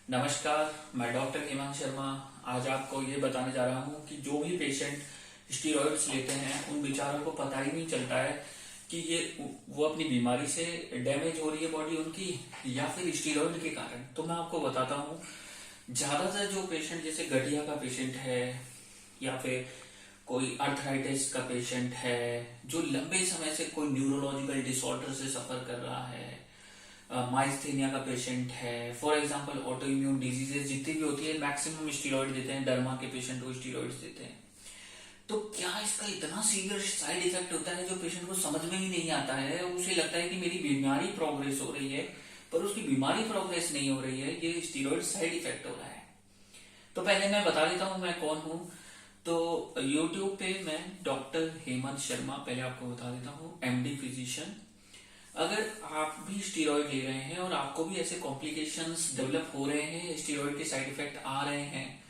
नमस्कार। मैं डॉक्टर हेमंत शर्मा आज आपको ये बताने जा रहा हूँ कि जो भी पेशेंट स्टीरॉइड्स लेते हैं उन बेचारों को पता ही नहीं चलता है कि ये वो अपनी बीमारी से डैमेज हो रही है बॉडी उनकी या फिर स्टीरॉइड के कारण। तो मैं आपको बताता हूँ, ज्यादातर जो पेशेंट जैसे गठिया का पेशेंट है या फिर कोई अर्थराइटिस का पेशेंट है, जो लंबे समय से कोई न्यूरोलॉजिकल डिसऑर्डर से सफर कर रहा है, माइस्थेनिया का पेशेंट है, for example auto immune diseases जितनी भी होती है मैक्सिमम स्टीरॉइड देते हैं, डर्मा के पेशेंट को स्टीरॉइड्स देते हैं। तो क्या इसका इतना सीवियर साइड इफेक्ट होता है जो पेशेंट को समझ में ही नहीं आता है। उसे लगता है कि मेरी बीमारी प्रोग्रेस हो रही है, पर उसकी बीमारी प्रोग्रेस नहीं हो रही है, ये स्टीरॉइड साइड इफेक्ट हो रहा है। तो पहले मैं बता देता हूँ मैं कौन हूँ। तो यूट्यूब पे मैं डॉक्टर हेमंत शर्मा, पहले आपको बता देता हूँ, एमडी फिजिशियन। अगर आप भी स्टीरॉइड ले रहे हैं और आपको भी ऐसे कॉम्प्लिकेशंस डेवलप हो रहे हैं, स्टीरॉइड के साइड इफेक्ट आ रहे हैं,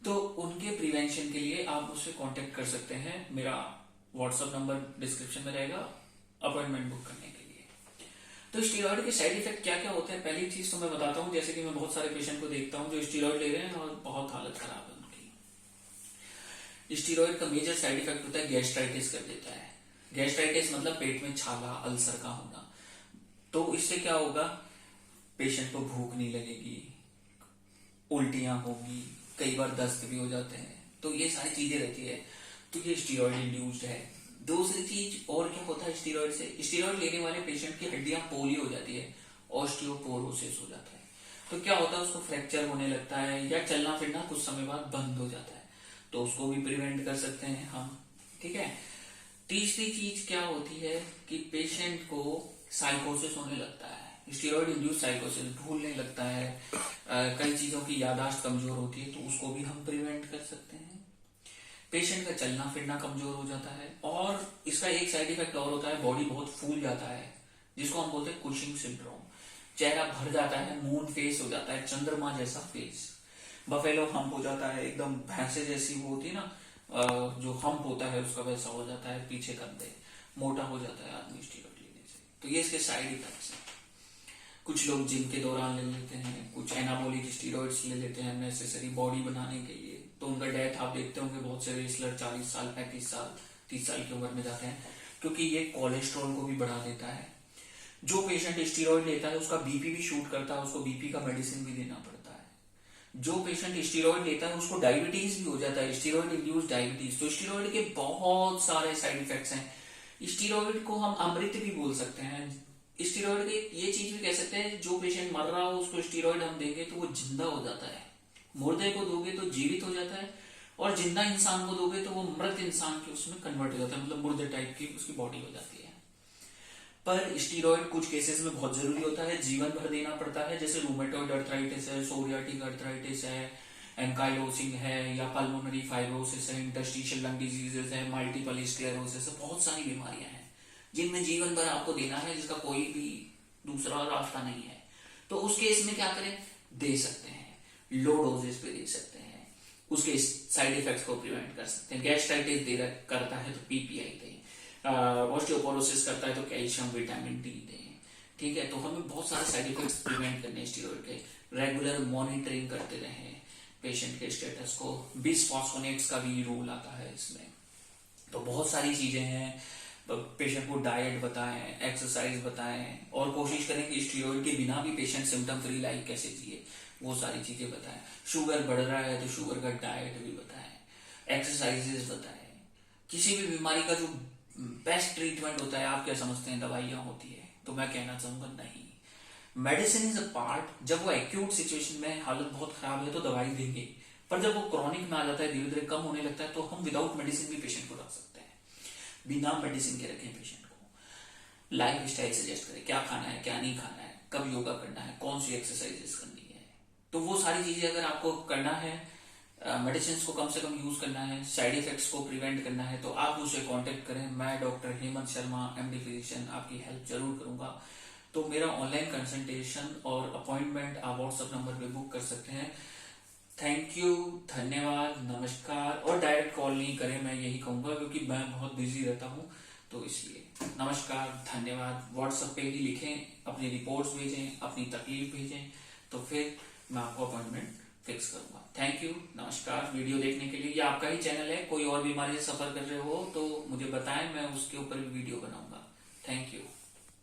तो उनके प्रिवेंशन के लिए आप मुझसे कांटेक्ट कर सकते हैं। मेरा व्हाट्सएप नंबर डिस्क्रिप्शन में रहेगा अपॉइंटमेंट बुक करने के लिए। तो स्टीरॉइड के साइड इफेक्ट क्या क्या होते हैं, पहली चीज तो मैं बताता हूँ। जैसे कि मैं बहुत सारे पेशेंट को देखता हूँ जो स्टीरॉइड ले रहे हैं और बहुत हालत खराब है उनकी। स्टीरॉइड का मेजर साइड इफेक्ट होता है गैस्ट्राइटिस कर देता है। गैस्ट्राइटिस मतलब पेट में छाला, अल्सर का होना। तो इससे क्या होगा, पेशेंट को भूख नहीं लगेगी, उल्टियां होगी, कई बार दस्त भी हो जाते हैं। तो ये सारी चीजें रहती है, तो ये स्टीरॉइड इंड्यूस्ड है। दूसरी चीज और क्या होता है स्टीरॉइड से, स्टीरॉइड लेने वाले पेशेंट की हड्डियां पोली हो जाती है, ऑस्टियोपोरोसिस हो जाता है। तो क्या होता है, उसको फ्रैक्चर होने लगता है या चलना फिरना कुछ समय बाद बंद हो जाता है। तो उसको भी प्रिवेंट कर सकते हैं हम, ठीक है। तीसरी चीज क्या होती है कि पेशेंट को साइकोसिस होने लगता है, स्टीरॉइड इंड्यूस साइकोसिस, भूलने लगता है, कई चीजों की यादाश्त कमजोर होती है, तो उसको भी हम प्रिवेंट कर सकते हैं। पेशेंट का चलना फिरना कमजोर हो जाता है। और इसका एक साइड इफेक्ट और होता है, बॉडी बहुत फूल जाता है, जिसको हम बोलते हैं कुशिंग सिंड्रोम। चेहरा भर जाता है, मून फेस हो जाता है, चंद्रमा जैसा फेस, बफेलो हम्प हो जाता है, एकदम भैंसे जैसी वो होती है ना, जो हम्प होता है उसका वैसा हो जाता है, पीछे कंधे, मोटा हो जाता है आदमी स्टीरॉइड लेने से। तो ये इसके साइड इफेक्ट्स हैं। कुछ लोग जिम के दौरान ले लेते हैं, कुछ एनाबॉलिक स्टीरॉइड्स ले लेते हैं नेसेसरी बॉडी बनाने के लिए, तो उनका डेथ आप देखते होंगे, बहुत से रेसलर 40 साल 35 साल 30 साल की उम्र में जाते हैं, क्योंकि ये कोलेस्ट्रॉल को भी बढ़ा देता है। जो पेशेंट स्टीरॉइड लेता है उसका बीपी भी शूट करता है, उसको बीपी का मेडिसिन भी देना पड़ता है। जो पेशेंट स्टीरॉइड लेता है उसको डायबिटीज भी हो जाता है, स्टीरॉइड इंड्यूस्ड डायबिटीज। तो स्टीरॉइड के बहुत सारे साइड इफेक्ट्स हैं। स्टीरॉइड को हम अमृत भी बोल सकते हैं। स्टीरॉइड के ये चीज भी कह सकते हैं, जो पेशेंट मर रहा हो उसको स्टीरॉइड हम देंगे तो वो जिंदा हो जाता है, मुर्दे को दोगे तो जीवित हो जाता है, और जिंदा इंसान को दोगे तो वो मृत इंसान के उसमें कन्वर्ट हो जाता है, मतलब मुर्दे टाइप की उसकी बॉडी हो जाती है। पर स्टीरॉइड कुछ केसेस में बहुत जरूरी होता है, जीवन भर देना पड़ता है, जैसे रूमेटॉइड अर्थराइटिस है, सोरियाटिक अर्थराइटिस है, एंकाइलोसिंग है, या पल्मोनरी फाइब्रोसिस है, इंटरस्टिशियल लंग डिजीजेस है, मल्टीपल स्क्लेरोसिस है, बहुत सारी बीमारियां हैं जिनमें जीवन भर आपको देना है, जिसका कोई भी दूसरा रास्ता नहीं है। तो उस केस में क्या करें, दे सकते हैं, लो डोजेस पे दे सकते हैं, उसके साइड इफेक्ट्स को प्रिवेंट कर सकते हैं। गैस्ट्राइटिस दे करता है तो पीपीआई दें, ऑस्टियोपोरोसिस करता है तो कैल्शियम विटामिन डी दें, ठीक है। तो हमें बहुत सारे साइड इफेक्ट्स प्रिवेंट करने हैं स्टीरॉइड के। रेगुलर मॉनिटरिंग करते रहें पेशेंट के स्टेटस को। बिसफॉस्फोनेट्स का भी रोल आता है इसमें। तो बहुत सारी चीजें हैं, पेशेंट को डाइट बताएं, एक्सरसाइज बताएं, और कोशिश करें कि स्टीरॉइड के बिना भी पेशेंट सिम्टम फ्री लाइफ कैसे जिए, वो सारी चीजें बताएं। शुगर बढ़ रहा है तो शुगर का डाइट भी बताएं, एक्सरसाइजेस बताएं। किसी भी बीमारी का जो बेस्ट ट्रीटमेंट होता है, आप क्या समझते हैं दवाइयां होती है? तो मैं कहना चाहूंगा नहीं, मेडिसिन इज अ पार्ट। जब वो एक्यूट सिचुएशन में हालत बहुत खराब है तो दवाई देंगे, पर जब वो क्रॉनिक में आ जाता है, धीरे धीरे कम होने लगता है, तो हम विदाउट मेडिसिन भी पेशेंट को रख सकते हैं। बिना मेडिसिन के रखें पेशेंट को। लाइफ स्टाइल सजेस्ट करें, क्या खाना है, क्या नहीं खाना है, कब योगा करना है, कौन सी एक्सरसाइजेस करनी है। तो वो सारी चीजें अगर आपको करना है, मेडिसिन को कम से कम यूज करना है, साइड इफेक्ट्स को प्रिवेंट करना है, तो आप मुझसे कांटेक्ट करें। मैं doctor Hemant Sharma, MD physician, आपकी हेल्प जरूर करूंगा। तो मेरा ऑनलाइन कंसल्टेशन और अपॉइंटमेंट आप व्हाट्सएप नंबर पे बुक कर सकते हैं। थैंक यू, धन्यवाद, नमस्कार। और डायरेक्ट कॉल नहीं करें, मैं यही कहूंगा, क्योंकि मैं बहुत बिजी रहता हूँ, तो इसलिए नमस्कार, धन्यवाद। व्हाट्सएप पे ही लिखें, अपनी रिपोर्ट्स भेजें, अपनी तकलीफ भेजें, तो फिर मैं आपको अपॉइंटमेंट फिक्स करूंगा। थैंक यू, नमस्कार। वीडियो देखने के लिए, ये आपका ही चैनल है, कोई और बीमारी से सफर कर रहे हो तो मुझे बताएं, मैं उसके ऊपर भी वीडियो बनाऊंगा। Thank you.